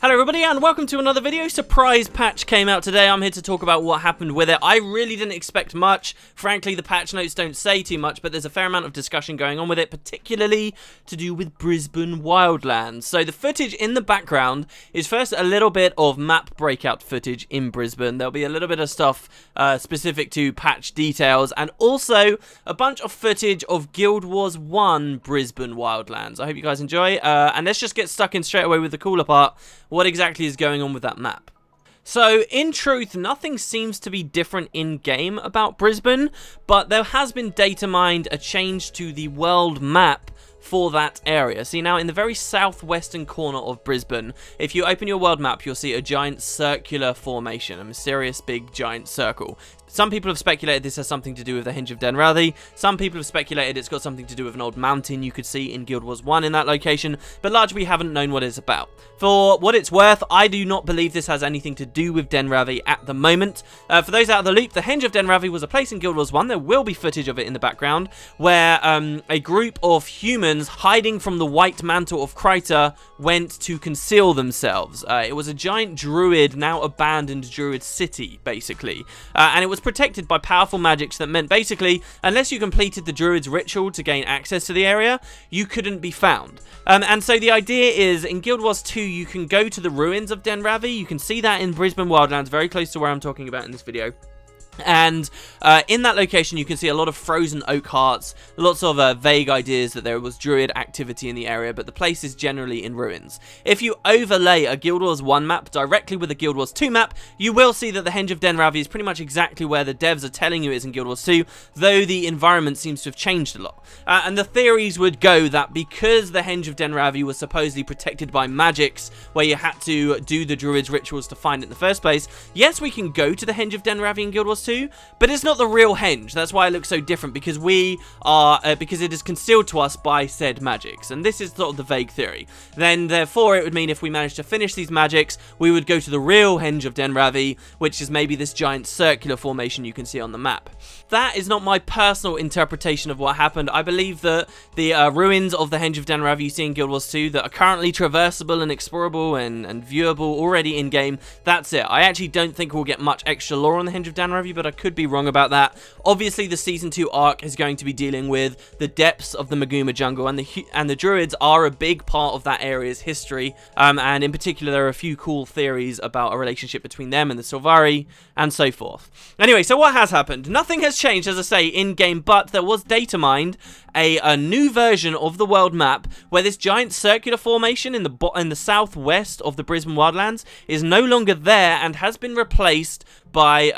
Hello everybody and welcome to another video. Surprise patch came out today. I'm here to talk about what happened with it. I really didn't expect much. Frankly, the patch notes don't say too much, but there's a fair amount of discussion going on with it, particularly to do with Brisbane Wildlands. So the footage in the background is first a little bit of map breakout footage in Brisbane. There'll be a little bit of stuff specific to patch details, and also a bunch of footage of Gw2 Brisbane Wildlands. I hope you guys enjoy, and let's just get stuck in straight away with the cooler part. What exactly is going on with that map? So, in truth, nothing seems to be different in-game about Brisbane, but there has been data mined a change to the world map for that area. See, now in the very southwestern corner of Brisbane, if you open your world map, you'll see a giant circular formation, a mysterious big giant circle. Some people have speculated this has something to do with the Hinge of Denrathi. Some people have speculated it's got something to do with an old mountain you could see in Gw2 in that location, but largely we haven't known what it's about. For what it's worth, I do not believe this has anything to do with Denrathi at the moment. For those out of the loop, the Hinge of Denrathi was a place in Gw2. There will be footage of it in the background, where a group of humans hiding from the white mantle of Kryta went to conceal themselves. It was a giant druid, now abandoned druid city, basically. And it was protected by powerful magics that meant basically, unless you completed the druid's ritual to gain access to the area, you couldn't be found. And so the idea is, in Gw2, you can go to the ruins of Denrathi. You can see that in Brisbane Wildlands, very close to where I'm talking about in this video. And in that location you can see a lot of frozen oak hearts, lots of vague ideas that there was druid activity in the area, but the place is generally in ruins. If you overlay a Gw2 map directly with a Gw2 map, you will see that the Hinge of Denrathi is pretty much exactly where the devs are telling you it is in Gw2, though the environment seems to have changed a lot. And the theories would go that because the Hinge of Denrathi was supposedly protected by magics, where you had to do the druid's rituals to find it in the first place, yes, we can go to the Hinge of Denrathi in Gw2, but it's not the real Henge. That's why it looks so different, because because it is concealed to us by said magics, and this is sort of the vague theory. Then therefore it would mean if we managed to finish these magics, we would go to the real Henge of Denrathi, which is maybe this giant circular formation you can see on the map. That is not my personal interpretation of what happened. I believe that the ruins of the Henge of Denrathi you see in Gw2 that are currently traversable and explorable and viewable already in game, that's it. I actually don't think we'll get much extra lore on the Henge of Denrathi, but I could be wrong about that. Obviously the Season 2 arc is going to be dealing with the depths of the Maguma jungle, and the druids are a big part of that area's history, and in particular there are a few cool theories about a relationship between them and the Silvari, and so forth. Anyway, so what has happened? Nothing has changed, as I say, in-game, but there was data mined a new version of the world map where this giant circular formation in the southwest of the Brisbane Wildlands is no longer there and has been replaced by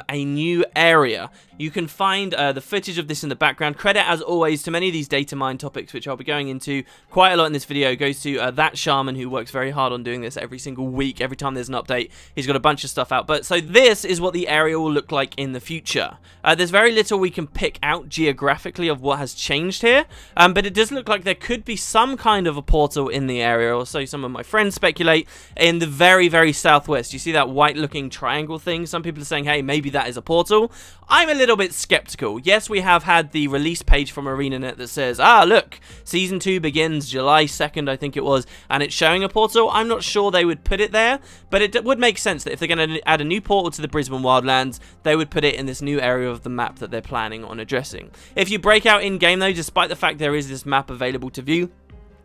a new area. You can find the footage of this in the background. Credit, as always, to many of these data mine topics, which I'll be going into quite a lot in this video, goes to that shaman who works very hard on doing this every single week. Every time there's an update, he's got a bunch of stuff out. But so this is what the area will look like in the future. There's very little we can pick out geographically of what has changed here, but it does look like there could be some kind of a portal in the area, or so some of my friends speculate, in the very, very southwest. You see that white-looking triangle thing? Some people are saying, hey, maybe that is a portal. I'm a little bit skeptical. Yes, we have had the release page from ArenaNet that says, look, Season 2 begins July 2nd, I think it was, and it's showing a portal. I'm not sure they would put it there, but it would make sense that if they're going to add a new portal to the Brisbane Wildlands, they would put it in this new area of the map that they're planning on addressing. If you break out in-game, though, despite the fact there is this map available to view,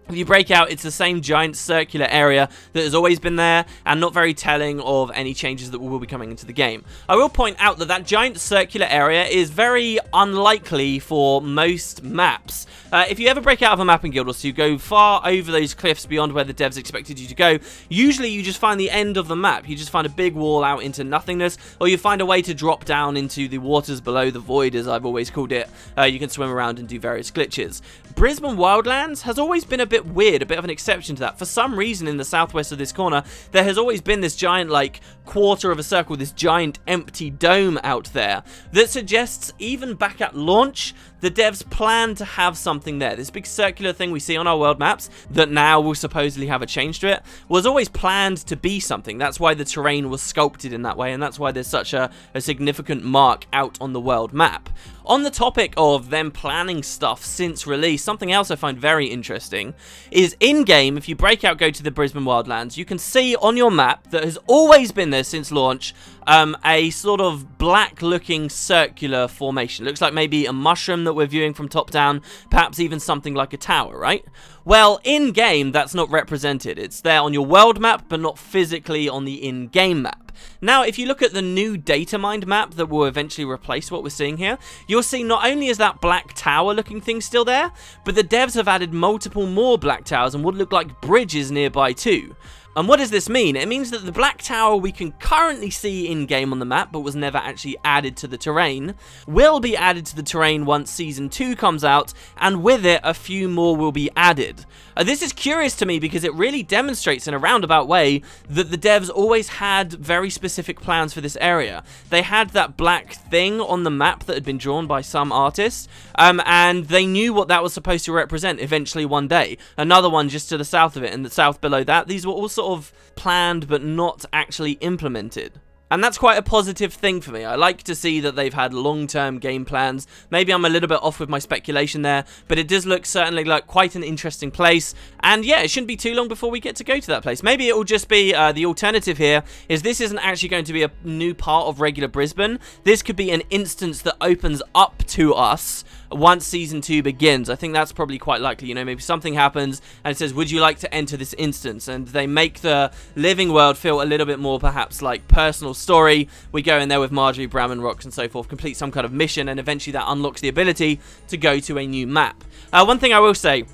if you break out, it's the same giant circular area that has always been there, and not very telling of any changes that will be coming into the game. I will point out that that giant circular area is very unlikely for most maps. If you ever break out of a map in Gw2, you go far over those cliffs beyond where the devs expected you to go. Usually you just find the end of the map. You just find a big wall out into nothingness, or you find a way to drop down into the waters below, the void as I've always called it. You can swim around and do various glitches. Brisbane Wildlands has always been a bit weird, a bit of an exception to that. For some reason in the southwest of this corner, there has always been this giant, like, quarter of a circle, this giant empty dome out there that suggests even back at launch, the devs plan to have something there. This big circular thing we see on our world maps that now will supposedly have a change to it was always planned to be something. That's why the terrain was sculpted in that way, and that's why there's such a significant mark out on the world map. On the topic of them planning stuff since release, something else I find very interesting is in-game, if you break out Go to the Brisbane Wildlands, you can see on your map that has always been there since launch, a sort of black-looking circular formation. Looks like maybe a mushroom that we're viewing from top down, perhaps even something like a tower, right? Well, in-game, that's not represented. It's there on your world map, but not physically on the in-game map. Now, if you look at the new data mined map that will eventually replace what we're seeing here, you'll see not only is that black tower looking thing still there, but the devs have added multiple more black towers and what look like bridges nearby too. And what does this mean? It means that the black tower we can currently see in-game on the map, but was never actually added to the terrain, will be added to the terrain once Season 2 comes out, and with it, a few more will be added. This is curious to me because it really demonstrates in a roundabout way that the devs always had very specific plans for this area. They had that black thing on the map that had been drawn by some artists, and they knew what that was supposed to represent eventually one day. Another one just to the south of it, and the south below that. These were all sort of planned but not actually implemented. And that's quite a positive thing for me. I like to see that they've had long-term game plans. Maybe I'm a little bit off with my speculation there, but it does look certainly like quite an interesting place. And yeah, it shouldn't be too long before we get to go to that place. Maybe it will just be the alternative here is this isn't actually going to be a new part of regular Brisbane. This could be an instance that opens up to us once Season 2 begins. I think that's probably quite likely. You know, maybe something happens and it says, would you like to enter this instance? And they make the living world feel a little bit more perhaps like personal story. We go in there with Marjorie, Bram, Rocks and so forth, complete some kind of mission, and eventually that unlocks the ability to go to a new map. One thing I will say,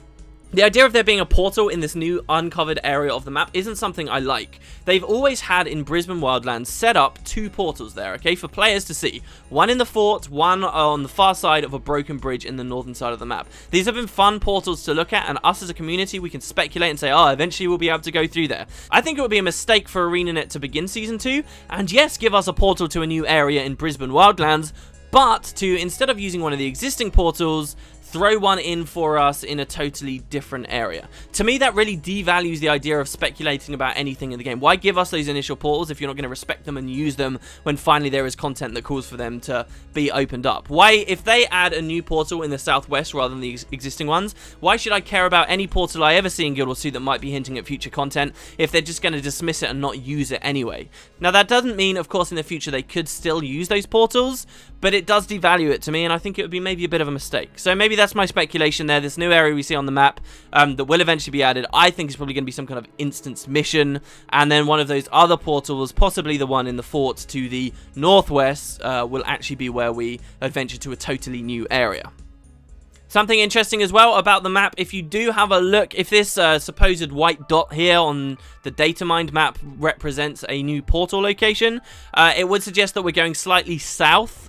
the idea of there being a portal in this new uncovered area of the map isn't something I like. They've always had in Brisbane Wildlands set up 2 portals there, okay, for players to see. One in the fort, one on the far side of a broken bridge in the northern side of the map. These have been fun portals to look at, and us as a community, we can speculate and say, oh, eventually we'll be able to go through there. I think it would be a mistake for ArenaNet to begin Season 2, and yes, give us a portal to a new area in Brisbane Wildlands, but to, instead of using one of the existing portals, throw one in for us in a totally different area. To me, that really devalues the idea of speculating about anything in the game. Why give us those initial portals if you're not going to respect them and use them when finally there is content that calls for them to be opened up? Why, if they add a new portal in the southwest rather than the existing ones, why should I care about any portal I ever see in Gw2 that might be hinting at future content if they're just going to dismiss it and not use it anyway? Now, that doesn't mean, of course, in the future they could still use those portals, but it does devalue it to me, and I think it would be maybe a bit of a mistake. So maybe that's my speculation there. This new area we see on the map that will eventually be added, I think is probably going to be some kind of instance mission, and then one of those other portals, possibly the one in the fort to the northwest, will actually be where we adventure to a totally new area. Something interesting as well about the map, if you do have a look, if this supposed white dot here on the data mined map represents a new portal location, it would suggest that we're going slightly south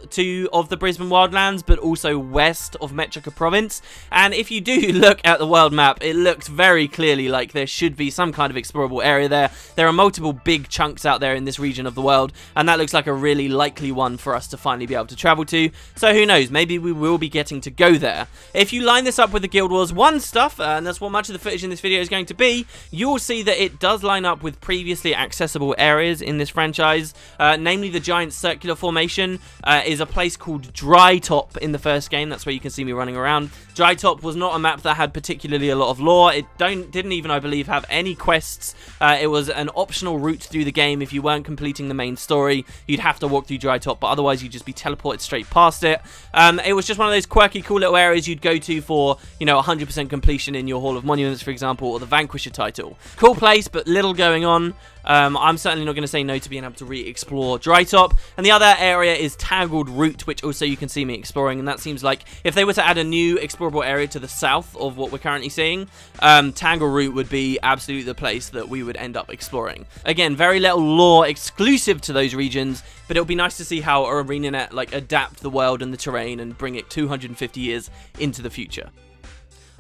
of the Brisbane Wildlands, but also west of Metrica Province. And if you do look at the world map, it looks very clearly like there should be some kind of explorable area there. There are multiple big chunks out there in this region of the world, and that looks like a really likely one for us to finally be able to travel to. So who knows, maybe we will be getting to go there. If you line this up with the Guild Wars 1 stuff, and that's what much of the footage in this video is going to be, you will see that it does line up with previously accessible areas in this franchise, namely the giant circular formation is a place called Dry Top in the first game. That's where you can see me running around. Dry Top was not a map that had particularly a lot of lore. It didn't even, I believe, have any quests. It was an optional route through the game. If you weren't completing the main story, you'd have to walk through Dry Top, but otherwise you'd just be teleported straight past it. It was just one of those quirky, cool little areas you'd go to for, you know, 100% completion in your Hall of Monuments, for example, or the Vanquisher title. Cool place, but little going on. I'm certainly not going to say no to being able to re-explore Dry Top. And the other area is Tangled Route, which also you can see me exploring, and that seems like if they were to add a new explorable area to the south of what we're currently seeing, Tangled Route would be absolutely the place that we would end up exploring. Again, very little lore exclusive to those regions, but it would be nice to see how ArenaNet like adapt the world and the terrain and bring it 250 years into the future.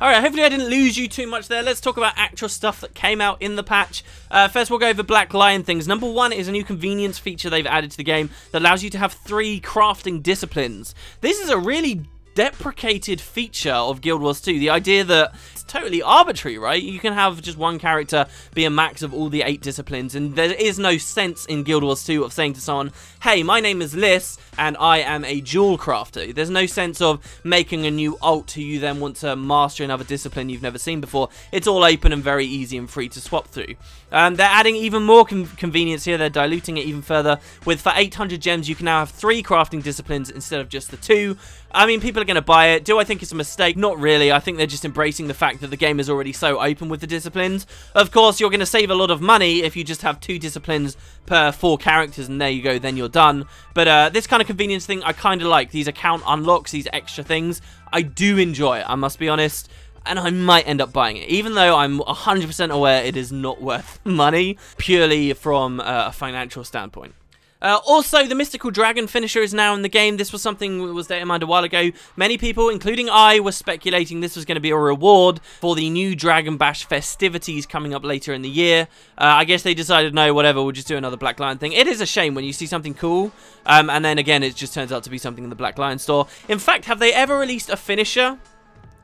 Alright, hopefully I didn't lose you too much there. Let's talk about actual stuff that came out in the patch. First, we'll go over Black Lion things. Number 1 is a new convenience feature they've added to the game that allows you to have 3 crafting disciplines. This is a really deprecated feature of Guild Wars 2. The idea that it's totally arbitrary, right? You can have just one character be a max of all the 8 disciplines, and there is no sense in Guild Wars 2 of saying to someone, hey, my name is Liss, and I am a jewel crafter. There's no sense of making a new alt who you then want to master another discipline you've never seen before. It's all open and very easy and free to swap through. They're adding even more convenience here. They're diluting it even further. With for 800 gems, you can now have 3 crafting disciplines instead of just the 2. I mean, people are going to buy it. Do I think it's a mistake? Not really. I think they're just embracing the fact that the game is already so open with the disciplines. Of course, you're going to save a lot of money if you just have 2 disciplines per 4 characters, and there you go, then you're done. But this kind of convenience thing, I kind of like. These account unlocks, these extra things, I do enjoy it, I must be honest. And I might end up buying it, even though I'm 100% aware it is not worth money, purely from a financial standpoint. Also, the Mystical Dragon finisher is now in the game. This was something that was there in mind a while ago. Many people, including I, were speculating this was going to be a reward for the new Dragon Bash festivities coming up later in the year. I guess they decided, no, whatever, we'll just do another Black Lion thing. It is a shame when you see something cool, and then again, it just turns out to be something in the Black Lion store. In fact, have they ever released a finisher,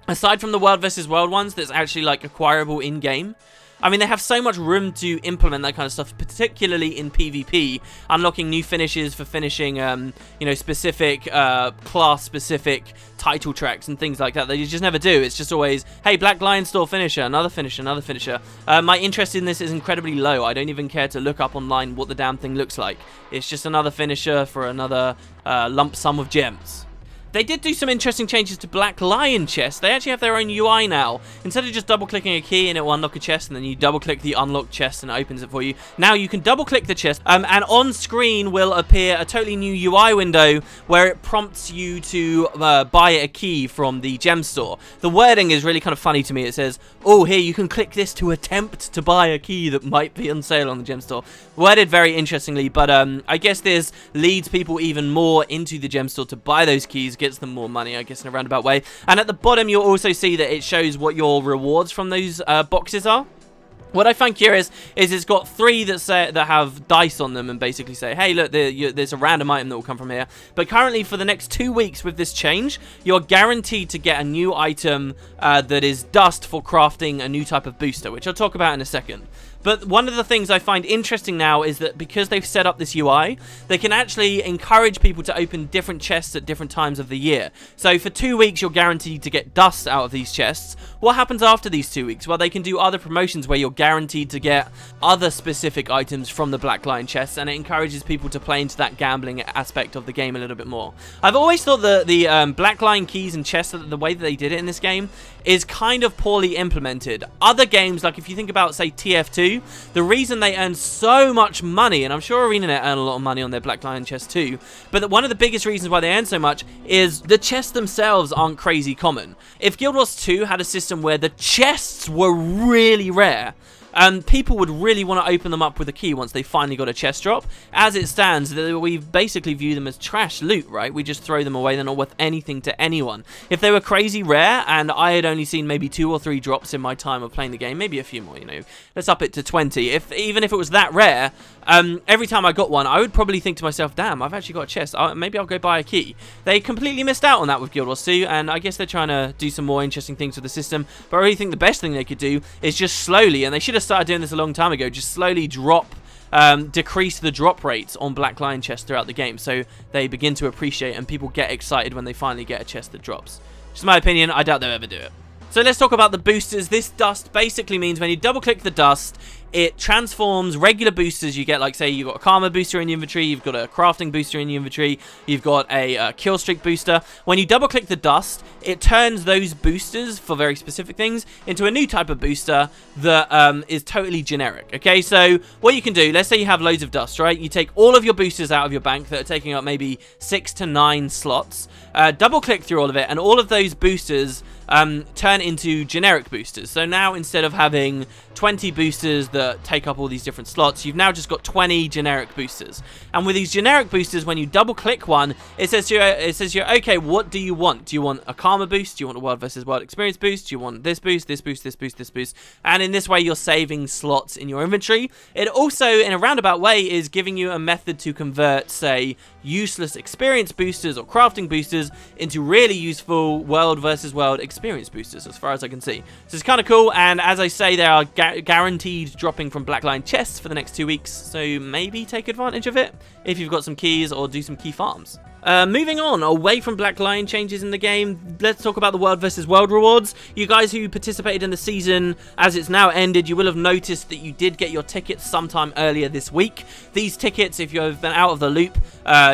aside from the World vs. World ones, that's actually, like, acquirable in-game? I mean, they have so much room to implement that kind of stuff, particularly in PvP, unlocking new finishes for finishing, you know, specific, class-specific title tracks and things like that you just never do. It's just always, hey, Black Lion store finisher, another finisher, another finisher. My interest in this is incredibly low. I don't even care to look up online what the damn thing looks like. It's just another finisher for another lump sum of gems. They did do some interesting changes to Black Lion chests. They actually have their own UI now. Instead of just double-clicking a key and it will unlock a chest, and then you double-click the unlocked chest and it opens it for you, now you can double-click the chest, and on screen will appear a totally new UI window where it prompts you to buy a key from the gem store. The wording is really kind of funny to me. It says, oh, here, you can click this to attempt to buy a key that might be on sale on the gem store. Worded very interestingly, but I guess this leads people even more into the gem store to buy those keys, gets them more money, I guess, in a roundabout way. And at the bottom, you'll also see that it shows what your rewards from those boxes are. What I find curious is it's got 3 that have dice on them and basically say, hey, look, there's a random item that will come from here. But currently, for the next 2 weeks with this change, you're guaranteed to get a new item that is dust for crafting a new type of booster, which I'll talk about in a second. But one of the things I find interesting now is that because they've set up this UI, they can actually encourage people to open different chests at different times of the year. So for 2 weeks, you're guaranteed to get dust out of these chests. What happens after these 2 weeks? Well, they can do other promotions where you're guaranteed to get other specific items from the Black Lion chests, and it encourages people to play into that gambling aspect of the game a little bit more. I've always thought that the Black Lion keys and chests, the way that they did it in this game, is kind of poorly implemented. Other games, like if you think about, say, TF2, the reason they earn so much money, and I'm sure ArenaNet earn a lot of money on their Black Lion chests too, but one of the biggest reasons why they earn so much is the chests themselves aren't crazy common. If Guild Wars 2 had a system where the chests were really rare, people would really want to open them up with a key once they finally got a chest drop. As it stands, we basically view them as trash loot, right? We just throw them away. They're not worth anything to anyone. If they were crazy rare, and I had only seen maybe 2 or 3 drops in my time of playing the game, maybe a few more, you know, let's up it to 20. Even if it was that rare, every time I got one, I would probably think to myself, damn, I've actually got a chest. Maybe I'll go buy a key. They completely missed out on that with Guild Wars 2, and I guess they're trying to do some more interesting things with the system, but I really think the best thing they could do is just slowly, and they should have started doing this a long time ago, just slowly decrease the drop rates on Black Lion chests throughout the game, so they begin to appreciate and people get excited when they finally get a chest that drops. Just my opinion, I doubt they'll ever do it. So let's talk about the boosters. This dust basically means when you double click the dust, it transforms regular boosters you get, like say you've got a Karma booster in your inventory, you've got a Crafting booster in your inventory, you've got a Kill Streak booster. When you double click the dust, it turns those boosters for very specific things into a new type of booster that is totally generic. Okay, so what you can do, let's say you have loads of dust, right? You take all of your boosters out of your bank that are taking up maybe 6 to 9 slots, double click through all of it, and all of those boosters turn into generic boosters. So now instead of having 20 boosters that take up all these different slots, you've now just got 20 generic boosters. And with these generic boosters, when you double click one, it says to you, okay, what do you want? Do you want a karma boost? Do you want a World vs. World experience boost? Do you want this boost, this boost, this boost, this boost? And in this way, you're saving slots in your inventory. It also, in a roundabout way, is giving you a method to convert, say, useless experience boosters or crafting boosters into really useful World vs. World experience boosters, as far as I can see. So it's kind of cool, and as I say, they are guaranteed dropping from Blackline chests for the next 2 weeks, so maybe take advantage of it if you've got some keys or do some key farms. Moving on, away from Blackline changes in the game, let's talk about the World vs. World rewards. You guys who participated in the season as it's now ended, you will have noticed that you did get your tickets sometime earlier this week. These tickets, if you've been out of the loop,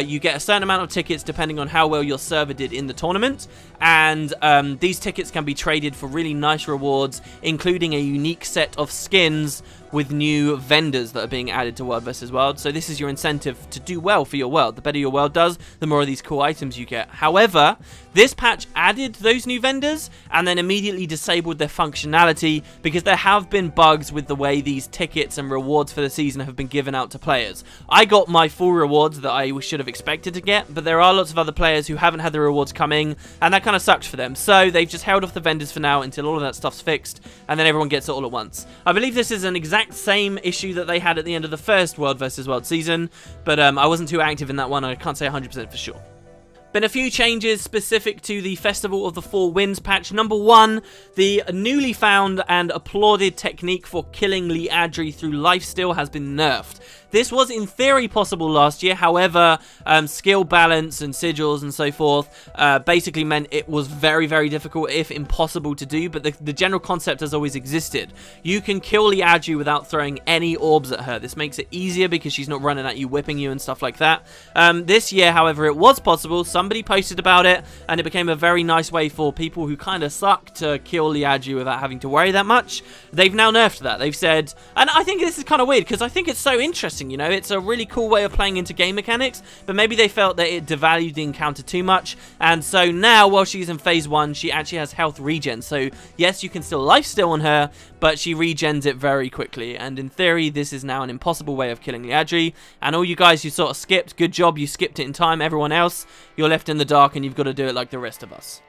you get a certain amount of tickets depending on how well your server did in the tournament, and these tickets can be traded for really nice rewards, including a unique set of skins with new vendors that are being added to World vs. World. So this is your incentive to do well for your world. The better your world does, the more of these cool items you get. However, this patch added those new vendors and then immediately disabled their functionality because there have been bugs with the way these tickets and rewards for the season have been given out to players. I got my full rewards that I should have expected to get, but there are lots of other players who haven't had the rewards coming, and that kind of sucked for them. So they've just held off the vendors for now until all of that stuff's fixed, and then everyone gets it all at once. I believe this is an exact same issue that they had at the end of the first World vs. World season, but I wasn't too active in that one. I can't say 100% for sure. Been a few changes specific to the Festival of the Four Winds patch. Number one, the newly found and applauded technique for killing Liadri through lifesteal has been nerfed. This was in theory possible last year, however, skill balance and sigils and so forth basically meant it was very, very difficult, if impossible to do, but the general concept has always existed. You can kill Liadri without throwing any orbs at her. This makes it easier because she's not running at you, whipping you and stuff like that. This year, however, it was possible. Somebody posted about it, and it became a very nice way for people who kind of suck to kill Liadri without having to worry that much. They've now nerfed that. They've said, and I think this is kind of weird because I think it's so interesting. You know, it's a really cool way of playing into game mechanics, but maybe they felt that it devalued the encounter too much, and so now, while she's in phase 1, she actually has health regen. So yes, you can still lifesteal on her, but she regens it very quickly, and in theory, this is now an impossible way of killing Liadri. And all you guys who sort of skipped, good job, you skipped it in time. Everyone else, you're left in the dark, and you've got to do it like the rest of us.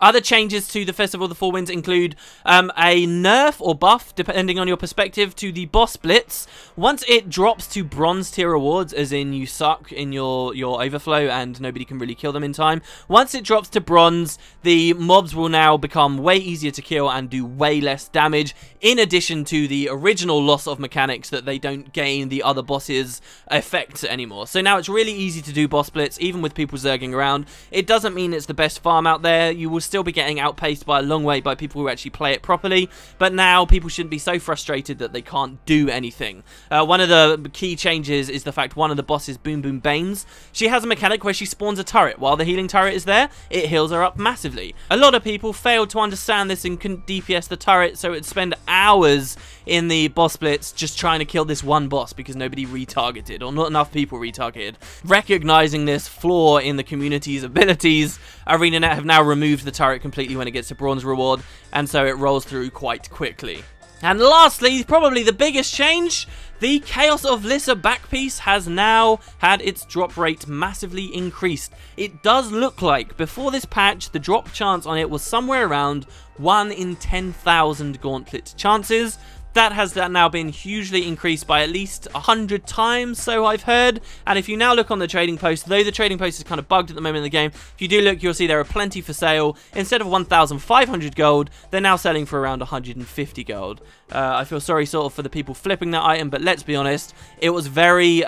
Other changes to the Festival of the Four Winds include a nerf or buff, depending on your perspective, to the boss blitz. Once it drops to bronze tier rewards, as in you suck in your overflow and nobody can really kill them in time, once it drops to bronze, the mobs will now become way easier to kill and do way less damage, in addition to the original loss of mechanics that they don't gain the other bosses' effects anymore. So now it's really easy to do boss blitz, even with people zerging around. It doesn't mean it's the best farm out there. You will still be getting outpaced by a long way by people who actually play it properly, but now people shouldn't be so frustrated that they can't do anything. One of the key changes is the fact one of the bosses, Boom Boom Banes, she has a mechanic where she spawns a turret. While the healing turret is there, it heals her up massively. A lot of people failed to understand this and couldn't DPS the turret, so it would spend hours in the boss blitz just trying to kill this one boss because nobody retargeted, or not enough people retargeted. Recognizing this flaw in the community's abilities, ArenaNet have now removed the turret completely when it gets to bronze reward, and so it rolls through quite quickly. And lastly, probably the biggest change, the Chaos of Lissa backpiece has now had its drop rate massively increased. It does look like, before this patch, the drop chance on it was somewhere around 1 in 10,000 gauntlet chances. That has now been hugely increased by at least 100 times, so I've heard. And if you now look on the trading post, though the trading post is kind of bugged at the moment in the game, if you do look, you'll see there are plenty for sale. Instead of 1,500 gold, they're now selling for around 150 gold. I feel sorry sort of for the people flipping that item, but let's be honest, it was very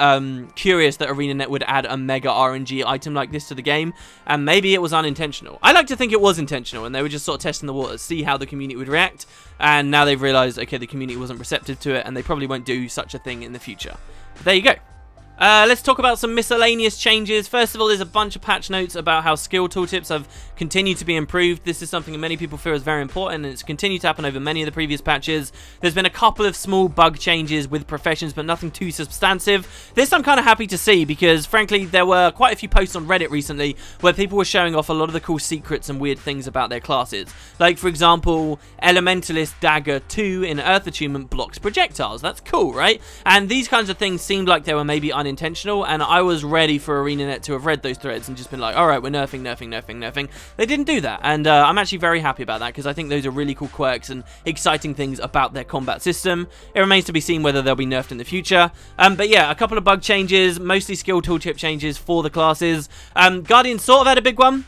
curious that ArenaNet would add a mega RNG item like this to the game, and maybe it was unintentional. I like to think it was intentional, and they were just sort of testing the waters, see how the community would react, and now they've realised, okay, the community wasn't receptive to it, and they probably won't do such a thing in the future. But there you go. Let's talk about some miscellaneous changes. First of all, there's a bunch of patch notes about how skill tooltips have continued to be improved. This is something that many people feel is very important, and it's continued to happen over many of the previous patches. There's been a couple of small bug changes with professions, but nothing too substantive. This I'm kind of happy to see because, frankly, there were quite a few posts on Reddit recently where people were showing off a lot of the cool secrets and weird things about their classes. Like, for example, Elementalist Gw2 in Earth Attunement blocks projectiles. That's cool, right? And these kinds of things seemed like they were maybe unintentional, and I was ready for ArenaNet to have read those threads and just been like, alright, we're nerfing. They didn't do that, and I'm actually very happy about that because I think those are really cool quirks and exciting things about their combat system. It remains to be seen whether they'll be nerfed in the future. But yeah, a couple of bug changes, mostly skill tooltip changes for the classes. Guardians sort of had a big one,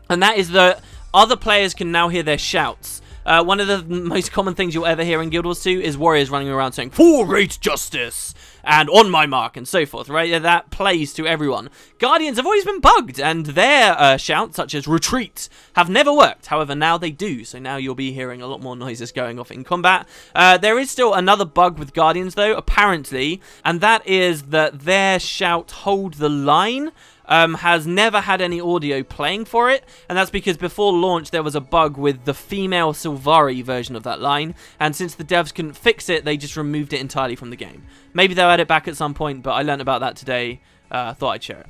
and that is that other players can now hear their shouts. One of the most common things you'll ever hear in Guild Wars 2 is warriors running around saying, "For great justice!" and "on my mark," and so forth, right? That plays to everyone. Guardians have always been bugged, and their shouts, such as "retreat," have never worked. However, now they do, so now you'll be hearing a lot more noises going off in combat. There is still another bug with Guardians, though, apparently, and that is that their shout, "hold the line," has never had any audio playing for it, and that's because before launch there was a bug with the female Sylvari version of that line, and since the devs couldn't fix it, they just removed it entirely from the game. Maybe they'll add it back at some point, but I learned about that today. Thought I'd share it.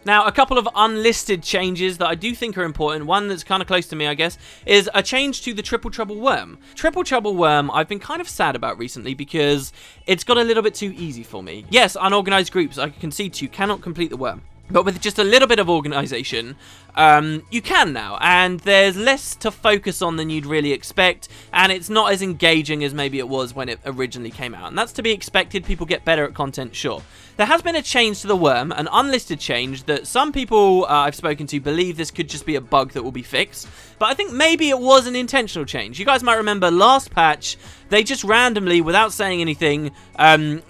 Now, a couple of unlisted changes that I do think are important, one that's kind of close to me, I guess, is a change to the Triple Trouble Worm. Triple Trouble Worm I've been kind of sad about recently because it's got a little bit too easy for me. Yes, unorganized groups, I can concede to you, cannot complete the worm. But with just a little bit of organisation, you can now, and there's less to focus on than you'd really expect, and it's not as engaging as maybe it was when it originally came out, and that's to be expected. People get better at content, sure. There has been a change to the worm, an unlisted change that some people I've spoken to believe this could just be a bug that will be fixed, but I think maybe it was an intentional change. You guys might remember last patch, they just randomly, without saying anything,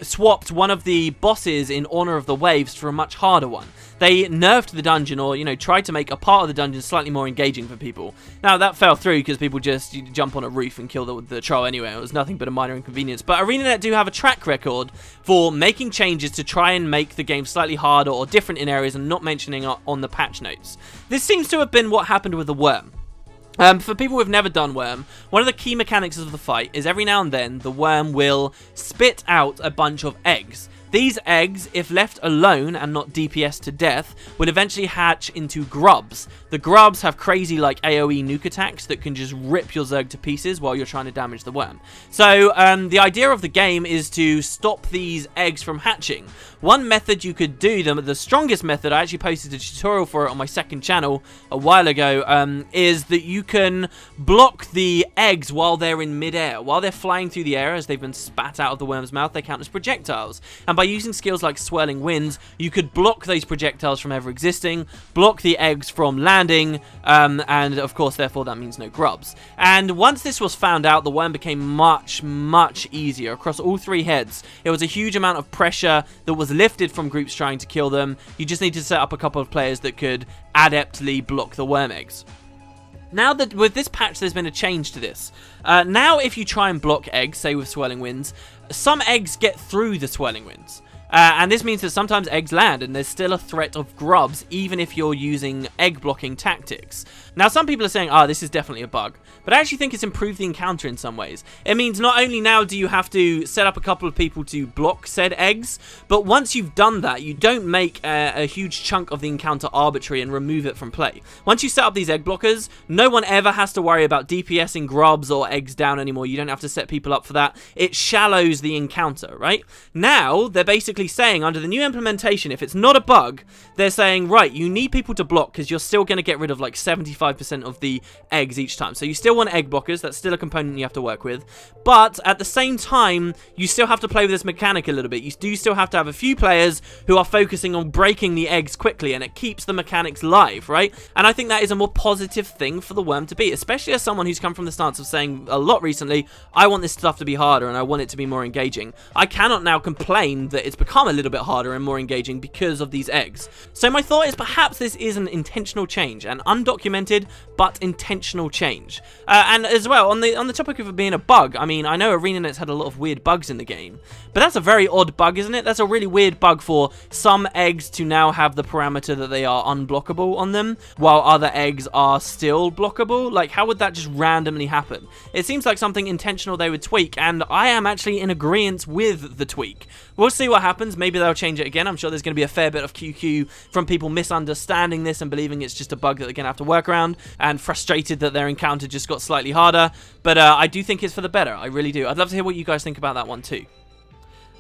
swapped one of the bosses in Honor of the Waves for a much harder one. They nerfed the dungeon, or, you know, tried to make a part of the dungeon slightly more engaging for people. Now, that fell through because people just jump on a roof and kill the troll anyway. It was nothing but a minor inconvenience. But ArenaNet do have a track record for making changes to try and make the game slightly harder or different in areas and not mentioning on the patch notes. This seems to have been what happened with the worm. For people who've never done worm, one of the key mechanics of the fight is every now and then the worm will spit out a bunch of eggs. These eggs, if left alone and not DPS to death, will eventually hatch into grubs. The grubs have crazy like AoE nuke attacks that can just rip your Zerg to pieces while you're trying to damage the worm. So the idea of the game is to stop these eggs from hatching. One method you could do, the strongest method, I actually posted a tutorial for it on my second channel a while ago, is that you can block the eggs while they're in midair. While they're flying through the air as they've been spat out of the worm's mouth, they count as projectiles. And by using skills like Swirling Winds, you could block those projectiles from ever existing, block the eggs from landing, and of course, therefore, that means no grubs. And once this was found out, the worm became much, much easier across all three heads. It was a huge amount of pressure that was lifted from groups trying to kill them. You just need to set up a couple of players that could adeptly block the worm eggs. Now that with this patch there's been a change to this. Now if you try and block eggs, say with Swirling Winds, some eggs get through the Swirling Winds. And this means that sometimes eggs land and there's still a threat of grubs even if you're using egg blocking tactics. Now some people are saying, this is definitely a bug, but I actually think it's improved the encounter in some ways. It means not only now do you have to set up a couple of people to block said eggs, but once you've done that, you don't make a huge chunk of the encounter arbitrary and remove it from play. Once you set up these egg blockers, no one ever has to worry about DPSing grubs or eggs down anymore. You don't have to set people up for that. It shallows the encounter, right? Now, they're basically saying under the new implementation, if it's not a bug, they're saying, right, you need people to block because you're still going to get rid of like 75% of the eggs each time. So you still want egg blockers, that's still a component you have to work with, but at the same time you still have to play with this mechanic a little bit. You do still have to have a few players who are focusing on breaking the eggs quickly, and it keeps the mechanics live, right? And I think that is a more positive thing for the worm to be, especially as someone who's come from the stance of saying a lot recently, I want this stuff to be harder and I want it to be more engaging. I cannot now complain that it's become become a little bit harder and more engaging because of these eggs. So my thought is perhaps this is an intentional change, an undocumented but intentional change. And as well, on the topic of it being a bug, I mean, I know ArenaNet's had a lot of weird bugs in the game, but that's a very odd bug, isn't it? That's a really weird bug for some eggs to now have the parameter that they are unblockable on them, while other eggs are still blockable. Like, how would that just randomly happen? It seems like something intentional they would tweak, and I am actually in agreement with the tweak. We'll see what happens. Maybe they'll change it again. I'm sure there's going to be a fair bit of QQ from people misunderstanding this and believing it's just a bug that they're going to have to work around, and frustrated that their encounter just got slightly harder. But I do think it's for the better. I really do. I'd love to hear what you guys think about that one too.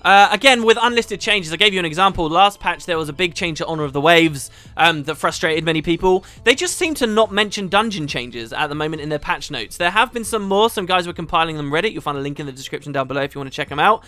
Again, with unlisted changes, I gave you an example. Last patch, there was a big change to Honor of the Waves that frustrated many people. They just seem to not mention dungeon changes at the moment in their patch notes. There have been some more. Some guys were compiling them Reddit. You'll find a link in the description down below if you want to check them out.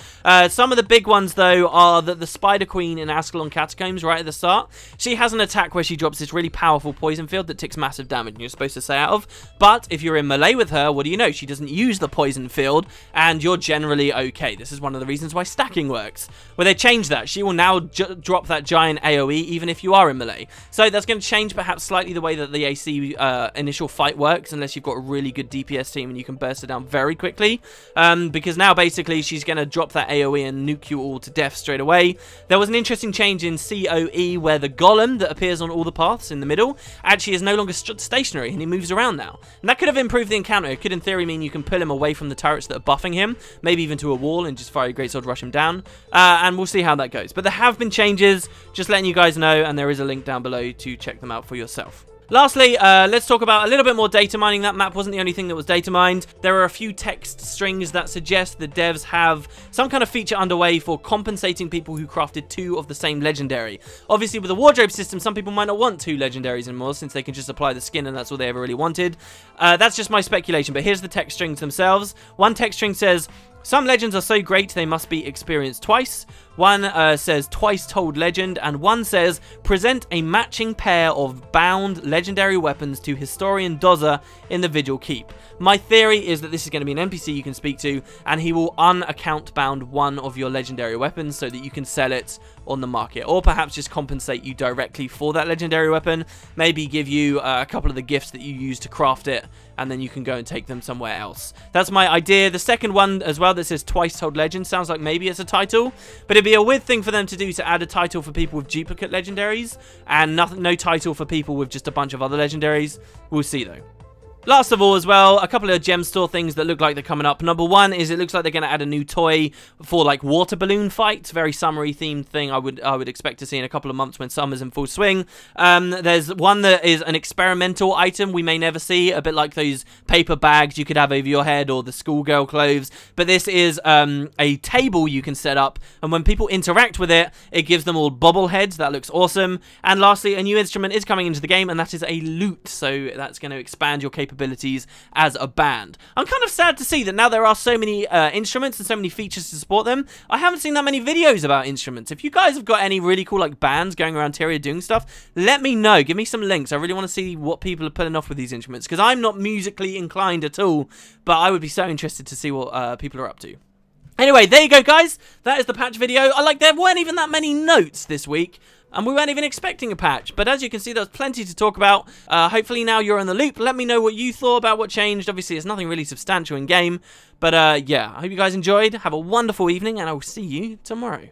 Some of the big ones, though, are that the Spider Queen in Ascalon Catacombs right at the start, she has an attack where she drops this really powerful poison field that takes massive damage and you're supposed to stay out of. But if you're in melee with her, what do you know? She doesn't use the poison field and you're generally okay. This is one of the reasons why stacking works. Where they change that, she will now drop that giant AoE even if you are in melee. So that's going to change perhaps slightly the way that the AC initial fight works, unless you've got a really good DPS team and you can burst her down very quickly. Because now basically she's going to drop that AoE and nuke you all to death straight away. There was an interesting change in COE where the golem that appears on all the paths in the middle actually is no longer stationary and he moves around now. And that could have improved the encounter. It could in theory mean you can pull him away from the turrets that are buffing him, maybe even to a wall and just fire your greatsword, rush him down. And we'll see how that goes. But there have been changes, just letting you guys know, and there is a link down below to check them out for yourself. Lastly, let's talk about a little bit more data mining. That map wasn't the only thing that was data mined. There are a few text strings that suggest the devs have some kind of feature underway for compensating people who crafted 2 of the same legendary. Obviously, with the wardrobe system, some people might not want 2 legendaries anymore since they can just apply the skin and that's all they ever really wanted. That's just my speculation, but here's the text strings themselves. One text string says, "Some legends are so great they must be experienced twice." One says twice told legend, and one says present a matching pair of bound legendary weapons to historian Dozer in the Vigil Keep. My theory is that this is going to be an NPC you can speak to, and he will unaccount bound one of your legendary weapons so that you can sell it on the market, or perhaps just compensate you directly for that legendary weapon. Maybe give you a couple of the gifts that you use to craft it, and then you can go and take them somewhere else. That's my idea. The second one as well that says twice told legend sounds like maybe it's a title, but it'd be a weird thing for them to do, to add a title for people with duplicate legendaries and no title for people with just a bunch of other legendaries. We'll see though. Last of all as well, a couple of gem store things that look like they're coming up. Number one is it looks like they're going to add a new toy for like water balloon fights. Very summery themed thing I would expect to see in a couple of months when summer's in full swing. There's one that is an experimental item we may never see, a bit like those paper bags you could have over your head or the schoolgirl clothes. But this is a table you can set up, and when people interact with it, it gives them all bobbleheads. That looks awesome. And lastly, a new instrument is coming into the game, and that is a lute. So that's going to expand your capabilities as a band. I'm kind of sad to see that now there are so many instruments and so many features to support them. I haven't seen that many videos about instruments. If you guys have got any really cool like bands going around Tyria doing stuff, let me know. Give me some links. I really want to see what people are pulling off with these instruments, because I'm not musically inclined at all, but I would be so interested to see what people are up to. Anyway, there you go, guys. That is the patch video. There weren't even that many notes this week, and we weren't even expecting a patch. But as you can see, there's plenty to talk about. Hopefully now you're in the loop. Let me know what you thought about what changed. Obviously, it's nothing really substantial in game. But yeah, I hope you guys enjoyed. Have a wonderful evening, and I will see you tomorrow.